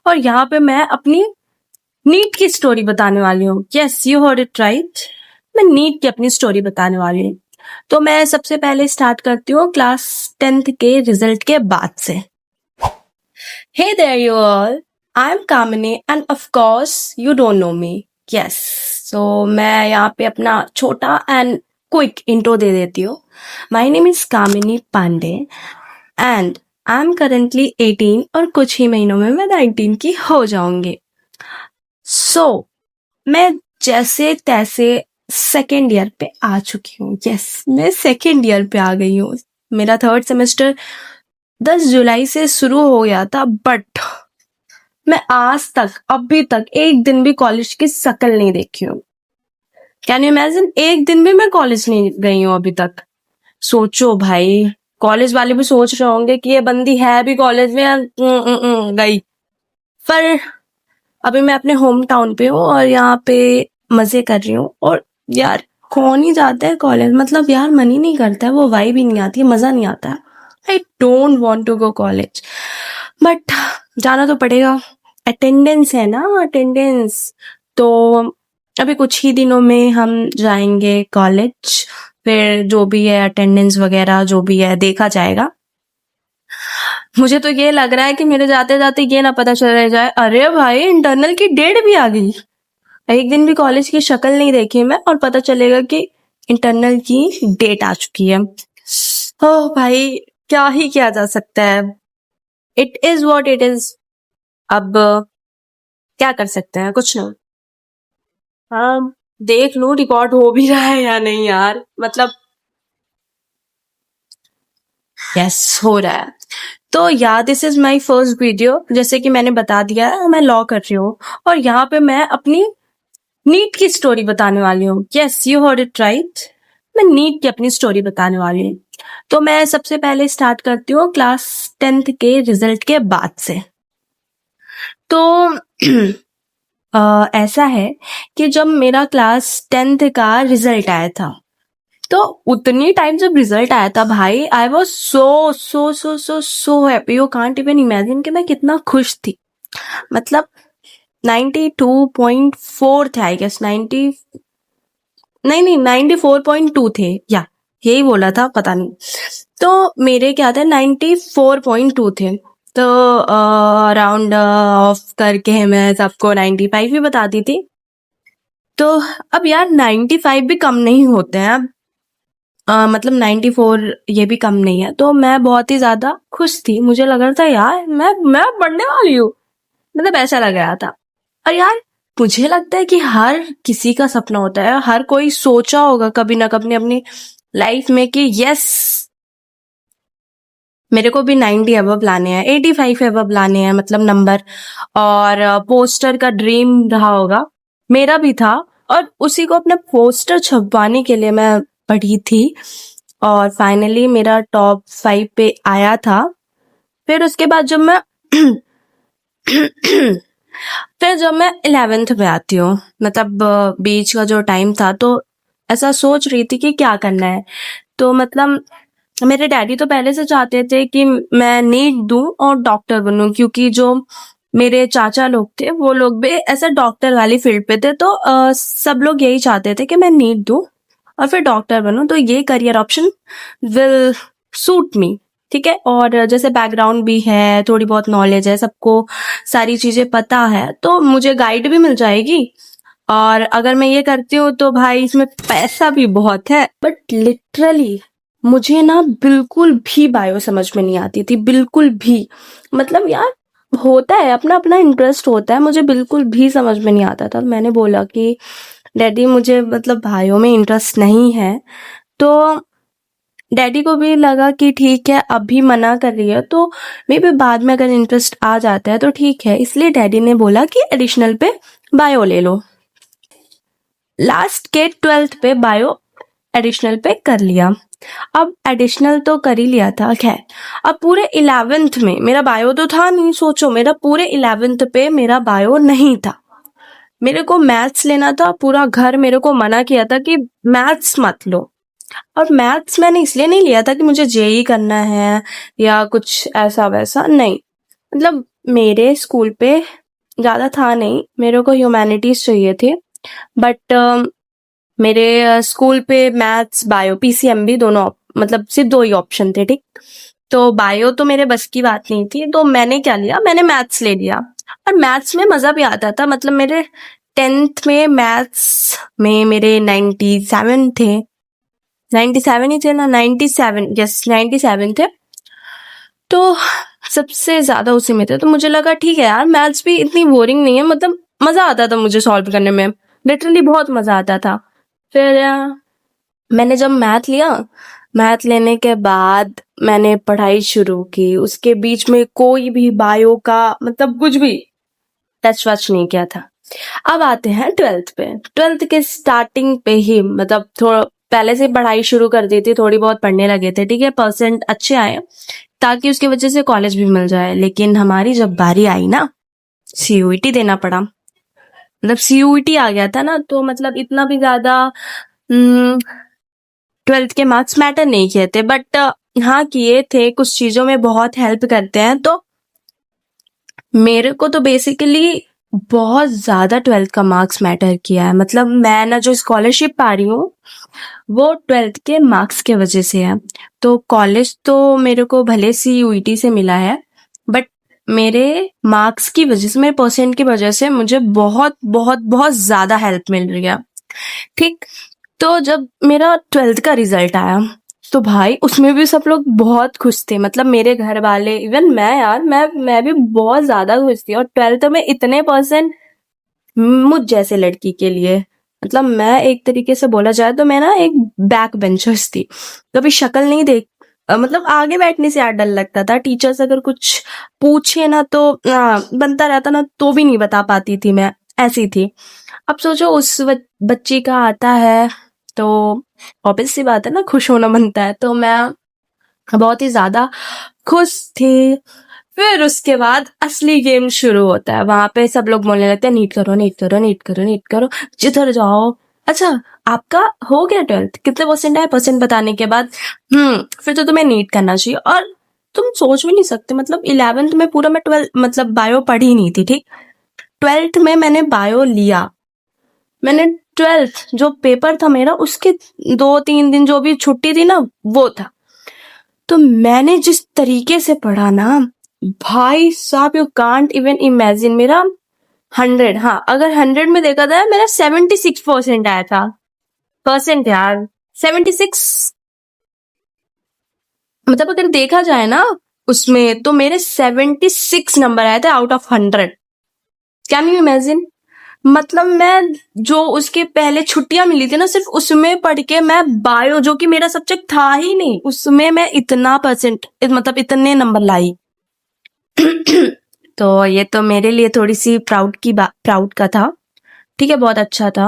और यहाँ पे मैं अपनी नीट की स्टोरी बताने वाली हूँ। Yes, you heard it right. मैं नीट की अपनी स्टोरी बताने वाली हूँ। तो मैं सबसे पहले स्टार्ट करती हूँ क्लास 10th के रिजल्ट के बाद से। Hey there you all, I'm Kamini and of course you don't know me. Yes, so मैं यहाँ पे अपना छोटा एंड क्विक इंट्रो दे देती हूँ। My name is Kamini Pandey and I'm currently 18 और कुछ ही महीनों में मैं 19 की हो जाऊंगी। So मैं जैसे तैसे सेकेंड ईयर पे आ चुकी हूँ। यस, मैं सेकेंड ईयर पे आ गई हूँ। मेरा थर्ड सेमेस्टर 10 जुलाई से शुरू हो गया था, बट मैं आज तक अभी तक एक दिन भी कॉलेज की शक्ल नहीं देखी हूँ। कैन यू इमेजिन, एक दिन भी मैं कॉलेज नहीं गई हूँ अभी तक। सोचो भाई, कॉलेज वाले भी सोच रहे होंगे कि ये बंदी है भी कॉलेज में या गई। पर अभी मैं अपने होम टाउन पे हूँ और यहाँ पे मजे कर रही हूँ। और यार कौन ही जाता है कॉलेज, मतलब यार मन ही नहीं करता है, वो वाइब ही नहीं आती है, मजा नहीं आता है। I don't want to go college, but जाना तो पड़ेगा। अटेंडेंस है ना, अटेंडेंस। तो अभी कुछ ही दिनों में हम जाएंगे कॉलेज, फिर जो भी है अटेंडेंस वगैरह जो भी है देखा जाएगा। मुझे तो ये लग रहा है कि मेरे जाते जाते ये ना पता चल जाए, अरे भाई इंटरनल की डेट भी आ गई। एक दिन भी कॉलेज की शक्ल नहीं देखी मैं और पता चलेगा कि इंटरनल की डेट आ चुकी है। ओह भाई, क्या ही किया जा सकता है। It is what it is. अब क्या कर सकते हैं, कुछ नहीं। हाँ, देख लूं रिकॉर्ड हो भी रहा है या नहीं यार, मतलब यस हो रहा है। तो यार this is my first video, जैसे कि मैंने बता दिया है मैं लॉ कर रही हूँ और यहाँ पे मैं अपनी नीट की स्टोरी बताने वाली हूँ। Yes, you heard it right. मैं नीट की अपनी स्टोरी बताने वाली हूँ। तो मैं सबसे पहले स्टार्ट करती हूँ क्लास 10th के रिजल्ट के बाद से। तो ऐसा है कि जब मेरा क्लास 10th का रिजल्ट आया था, तो उतनी टाइम जब रिजल्ट आया था भाई, I was so so so so so happy. You can't even imagine कि मैं कितना खुश थी। मतलब 92.4 थे आई गेस, 94.2 थे, या यही बोला था, पता नहीं। तो मेरे क्या थे, 94.2 थे। तो अराउंड ऑफ करके मैं सबको 95 भी बताती थी। तो अब यार 95 भी कम नहीं होते हैं अब। मतलब 94 ये भी कम नहीं है। तो मैं बहुत ही ज्यादा खुश थी, मुझे लग रहा था यार मैं पढ़ने वाली हूँ, मतलब ऐसा लग रहा था। और यार मुझे लगता है कि हर किसी का सपना होता है, हर कोई सोचा होगा कभी ना कभी अपनी लाइफ में कि यस मेरे को भी 90 अबव लाने हैं, 85 अबव लाने हैं, मतलब नंबर। और पोस्टर का ड्रीम रहा होगा, मेरा भी था। और उसी को अपना पोस्टर छपवाने के लिए मैं पढ़ी थी और फाइनली मेरा टॉप 5 पे आया था। फिर उसके बाद जब मैं फिर जब मैं 11th में आती हूँ, मतलब बीच का जो टाइम था, तो ऐसा सोच रही थी कि क्या करना है। तो मतलब मेरे डैडी तो पहले से चाहते थे कि मैं नीट दूं और डॉक्टर बनूं, क्योंकि जो मेरे चाचा लोग थे वो लोग भी ऐसा डॉक्टर वाली फील्ड पे थे। तो सब लोग यही चाहते थे कि मैं नीट दूं और फिर डॉक्टर बनूं, तो ये career option will suit me. ठीक है, और जैसे बैकग्राउंड भी है, थोड़ी बहुत नॉलेज है, सबको सारी चीजें पता है, तो मुझे गाइड भी मिल जाएगी। और अगर मैं ये करती हूँ तो भाई इसमें पैसा भी बहुत है। बट लिटरली मुझे ना बिल्कुल भी बायो समझ में नहीं आती थी, बिल्कुल भी। मतलब यार होता है, अपना अपना इंटरेस्ट होता है, मुझे बिल्कुल भी समझ में नहीं आता था। मैंने बोला कि डैडी मुझे मतलब बायो में इंटरेस्ट नहीं है। तो डैडी को भी लगा कि ठीक है, अभी मना कर रही है तो मे बी बाद में अगर इंटरेस्ट आ जाता है तो ठीक है। इसलिए डैडी ने बोला कि एडिशनल पे बायो ले लो। लास्ट के 12th पे बायो एडिशनल पे कर लिया। अब एडिशनल तो कर ही लिया था, खैर अब पूरे 11th में मेरा बायो तो था नहीं। सोचो, मेरा पूरे 11th पे मेरा बायो नहीं था। मेरे को मैथ्स लेना था, पूरा घर मेरे को मना किया था कि मैथ्स मत लो। और मैथ्स मैंने इसलिए नहीं लिया था कि मुझे जेई करना है या कुछ ऐसा वैसा, नहीं। मतलब मेरे स्कूल पे ज़्यादा था नहीं, मेरे को ह्यूमैनिटीज़ चाहिए थे, बट मेरे स्कूल पे मैथ्स, बायो, पीसीएमबी दोनों मतलब सिर्फ 2 ही ऑप्शन थे, ठीक? तो बायो तो मेरे बस की बात नहीं थी, तो मैंने क्या लिया, मैंने मैथ्स ले लिया। और मैथ्स में मज़ा भी आता था, मतलब मेरे 10th में मैथ्स में मेरे 97 थे। 97 ही थे ना, 97, यस 97 थे। तो सबसे ज़्यादा उसी में थे, तो मुझे लगा ठीक है यार, मैथ्स भी इतनी बोरिंग नहीं है, मतलब मज़ा आता था मुझे सॉल्व करने में, लिटरली बहुत मज़ा आता था। फिर मैंने जब मैथ लिया, मैथ लेने के बाद मैंने पढ़ाई शुरू की, उसके बीच में कोई भी बायो का मतलब कुछ भी टच वच नहीं किया था। अब आते हैं 12th पे। 12th के स्टार्टिंग पे ही मतलब थोड़ा पहले से पढ़ाई शुरू कर दी थी, थोड़ी बहुत पढ़ने लगे थे, ठीक है, परसेंट अच्छे आए ताकि उसकी वजह से कॉलेज भी मिल जाए। लेकिन हमारी जब बारी आई ना, सीयूईटी देना पड़ा, मतलब सीयूईटी आ गया था ना, तो मतलब इतना भी ज्यादा 12th के मार्क्स मैटर नहीं किए थे, बट हाँ किए थे, कुछ चीजों में बहुत हेल्प करते हैं। तो मेरे को तो बेसिकली बहुत ज्यादा 12th का मार्क्स मैटर किया है, मतलब मैं ना जो स्कॉलरशिप पा रही हूँ वो 12th के मार्क्स के वजह से है। तो कॉलेज तो मेरे को भले सीयूईटी से मिला है, बट मेरे मार्क्स की वजह से, मेरे परसेंट की वजह से मुझे बहुत बहुत बहुत ज्यादा हेल्प मिल रही है, ठीक। तो जब मेरा 12th का रिजल्ट आया तो भाई उसमें भी सब लोग बहुत खुश थे, मतलब मेरे घर वाले, इवन मैं यार, मैं भी बहुत ज्यादा खुश थी। और 12th में इतने परसेंट मुझ जैसे लड़की के लिए, मतलब मैं एक तरीके से बोला जाए तो मैं ना एक बैक बेंचर्स थी, कभी शक्ल नहीं देख मतलब आगे बैठने से यार डर लगता था, टीचर्स अगर कुछ पूछे ना तो बनता रहता ना तो भी नहीं बता पाती थी मैं, ऐसी थी। अब सोचो उस बच्ची का आता है तो ऑब्वियस सी बात है ना, खुश होना बनता है, तो मैं बहुत ही ज्यादा खुश थी। फिर उसके बाद असली गेम शुरू होता है, वहां पे सब लोग बोलने लगते हैं नीट करो, नीट करो, नीट करो, नीट करो, जिधर जाओ। अच्छा, आपका हो गया 12th, कितने परसेंट आए, परसेंट बताने के बाद फिर तो तुम्हें नीट करना चाहिए। और तुम सोच भी नहीं सकते, मतलब 11th में पूरा मैं 12 मतलब बायो पढ़ी नहीं थी, ठीक। 12th में मैंने बायो लिया, मैंने 12th जो पेपर था मेरा उसके 2-3 दिन जो भी छुट्टी थी ना वो था, तो मैंने जिस तरीके से पढ़ा ना भाई साहब, यू कांट इवन इमेजिन। मेरा 100, हाँ अगर 100 में देखा जाए मेरा 76% आया था, परसेंट यार 76, मतलब अगर देखा जाए ना उसमें तो मेरे 76 नंबर आए थे out of 100। Can you imagine, मतलब मैं जो उसके पहले छुट्टियां मिली थी ना सिर्फ उसमें पढ़ के मैं बायो जो कि मेरा सब्जेक्ट था ही नहीं उसमें मैं इतना परसेंट मतलब इतने नंबर लाई। तो ये तो मेरे लिए थोड़ी सी प्राउड का था, ठीक है, बहुत अच्छा था।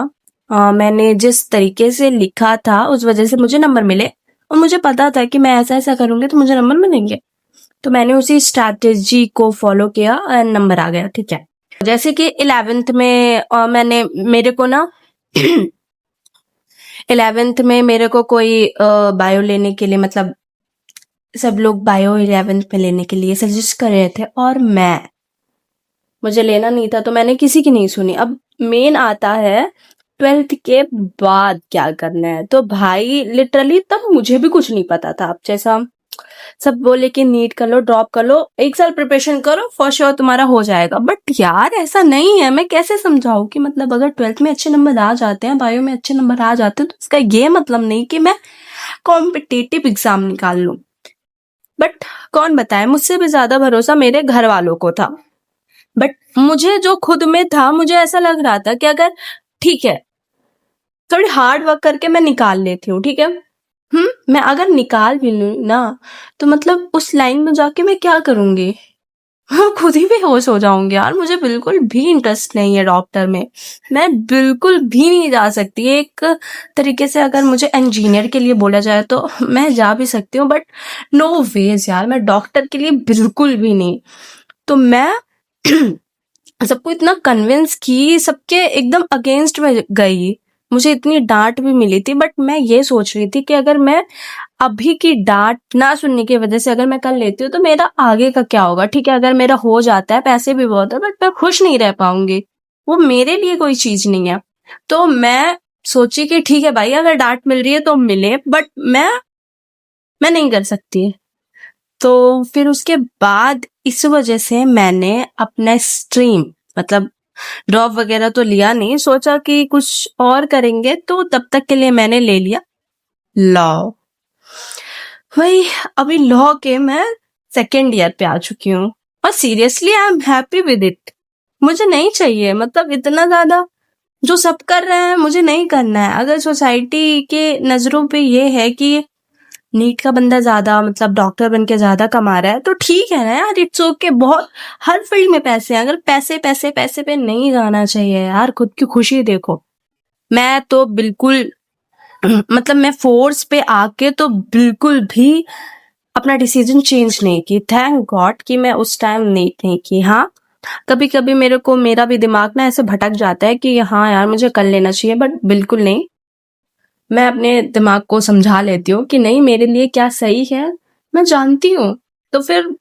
मैंने जिस तरीके से लिखा था उस वजह से मुझे नंबर मिले, और मुझे पता था कि मैं ऐसा ऐसा करूंगी तो मुझे नंबर मिलेंगे, तो मैंने उसी स्ट्रैटेजी को फॉलो किया और नंबर आ गया, ठीक है। जैसे कि 11th में मैंने मेरे को ना 11th में मेरे को कोई बायो लेने के लिए, मतलब सब लोग बायो 11th में लेने के लिए सजेस्ट कर रहे थे, और मुझे लेना नहीं था तो मैंने किसी की नहीं सुनी। अब मेन आता है 12th के बाद क्या करना है, तो भाई लिटरली तब मुझे भी कुछ नहीं पता था। अब जैसा सब बोले कि नीट कर लो, ड्रॉप कर लो, 1 साल प्रिपरेशन करो, फॉर श्योर तुम्हारा हो जाएगा, बट यार ऐसा नहीं है। मैं कैसे समझाऊं कि मतलब अगर 12th में अच्छे नंबर आ जाते हैं, बायो में अच्छे नंबर आ जाते हैं, तो इसका ये मतलब नहीं कि मैं कॉम्पिटिटिव एग्जाम निकाल लूं। बट कौन बताए, मुझसे भी ज्यादा भरोसा मेरे घर वालों को था, बट मुझे जो खुद में था, मुझे ऐसा लग रहा था कि अगर ठीक है थोड़ी हार्ड वर्क करके मैं निकाल लेती हूँ, ठीक है, मैं अगर निकाल भी लूँ ना तो मतलब उस लाइन में जाके मैं क्या करूंगी, हाँ खुद ही बेहोश हो जाऊंगी यार। मुझे बिल्कुल भी इंटरेस्ट नहीं है डॉक्टर में, मैं बिल्कुल भी नहीं जा सकती। एक तरीके से अगर मुझे इंजीनियर के लिए बोला जाए तो मैं जा भी सकती हूँ, बट नो वेज यार, मैं डॉक्टर के लिए बिल्कुल भी नहीं। तो मैं सबको इतना कन्विंस की, सबके एकदम अगेंस्ट में गई, मुझे इतनी डांट भी मिली थी, बट मैं ये सोच रही थी कि अगर मैं अभी की डांट ना सुनने की वजह से अगर मैं कर लेती हूँ तो मेरा आगे का क्या होगा? ठीक है, अगर मेरा हो जाता है, पैसे भी बहुत है, बट मैं खुश नहीं रह पाऊंगी। वो मेरे लिए कोई चीज नहीं है। तो मैं सोची कि ठीक है भाई, अगर डांट मिल रही है तो मिले, बट मैं नहीं कर सकती। तो फिर उसके बाद इस वजह से मैंने अपना स्ट्रीम, मतलब ड्रॉप वगैरह तो लिया नहीं, सोचा कि कुछ और करेंगे, तो तब तक के लिए मैंने ले लिया लॉ। वही, अभी लॉ के मैं सेकेंड ईयर पे आ चुकी हूँ और seriously I am happy with it. मुझे नहीं चाहिए, मतलब इतना ज्यादा जो सब कर रहे हैं मुझे नहीं करना है। अगर सोसाइटी के नजरों पे ये है कि नीट का बंदा ज्यादा, मतलब डॉक्टर बन के ज्यादा कमा रहा है, तो ठीक है ना यार, इट्स ओके। बहुत हर फील्ड में पैसे हैं, अगर पैसे पैसे पैसे पे नहीं जाना चाहिए यार, खुद की खुशी देखो। मैं तो बिल्कुल मतलब मैं फोर्स पे आके तो बिल्कुल भी अपना डिसीजन चेंज नहीं की। थैंक गॉड कि मैं उस टाइम नहीं की। हाँ, कभी कभी मेरे को मेरा भी दिमाग ना ऐसे भटक जाता है कि हाँ यार मुझे कर लेना चाहिए, बट बिल्कुल नहीं। मैं अपने दिमाग को समझा लेती हूँ कि नहीं, मेरे लिए क्या सही है मैं जानती हूँ। तो फिर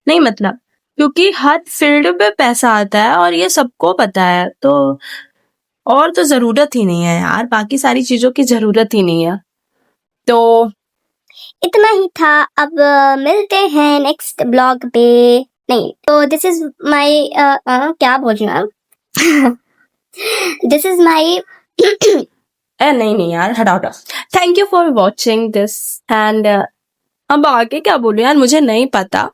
नहीं, मतलब क्योंकि हर फील्ड पे पैसा आता है और ये सबको पता है, तो और तो जरूरत ही नहीं है यार, बाकी सारी चीजों की जरूरत ही नहीं है। तो इतना ही था। अब मिलते हैं नेक्स्ट ब्लॉग पे। नहीं तो दिस इज माई क्या बोल रही हूँ दिस इज माई नहीं यार, हटाओ हटाओ। Thank you for watching this and अब आगे क्या बोलूं यार, मुझे नहीं पता,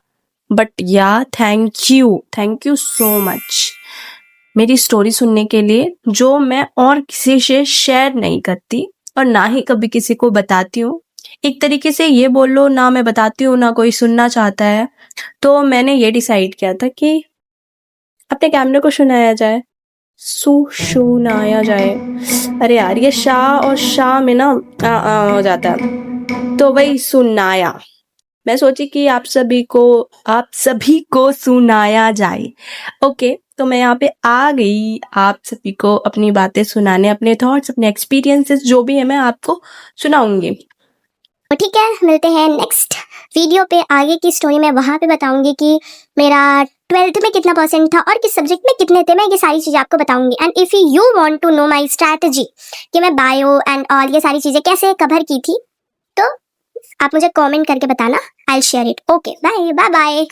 बट या थैंक यू सो मच मेरी स्टोरी सुनने के लिए, जो मैं और किसी से शेयर नहीं करती और ना ही कभी किसी को बताती हूँ। एक तरीके से ये बोल लो, ना मैं बताती हूँ ना कोई सुनना चाहता है। तो मैंने ये डिसाइड किया था कि अपने कैमरे को सुनाया जाए, सुनाया जाए। अरे यार, ये शाह और शाह में ना हो जाता है, तो वही सुनाया। मैं सोची कि आप सभी को सुनाया जाए। ओके, तो मैं यहाँ पे आ गई आप सभी को अपनी बातें सुनाने, अपने थॉट्स, अपने एक्सपीरियंसेस जो भी है मैं आपको सुनाऊंगी। तो ठीक है, मिलते हैं नेक्स्ट वीडियो पे। आगे की स्टोरी मैं वहां पे बताऊंगी कि मेरा 12th में कितना परसेंट था और किस सब्जेक्ट में कितने थे। मैं ये सारी चीजें आपको बताऊंगी। And if you want to know my strategy कि मैं बायो एंड ऑल ये सारी चीजें कैसे कवर की थी, तो आप मुझे कमेंट करके बताना। I will share it. Okay, bye bye bye.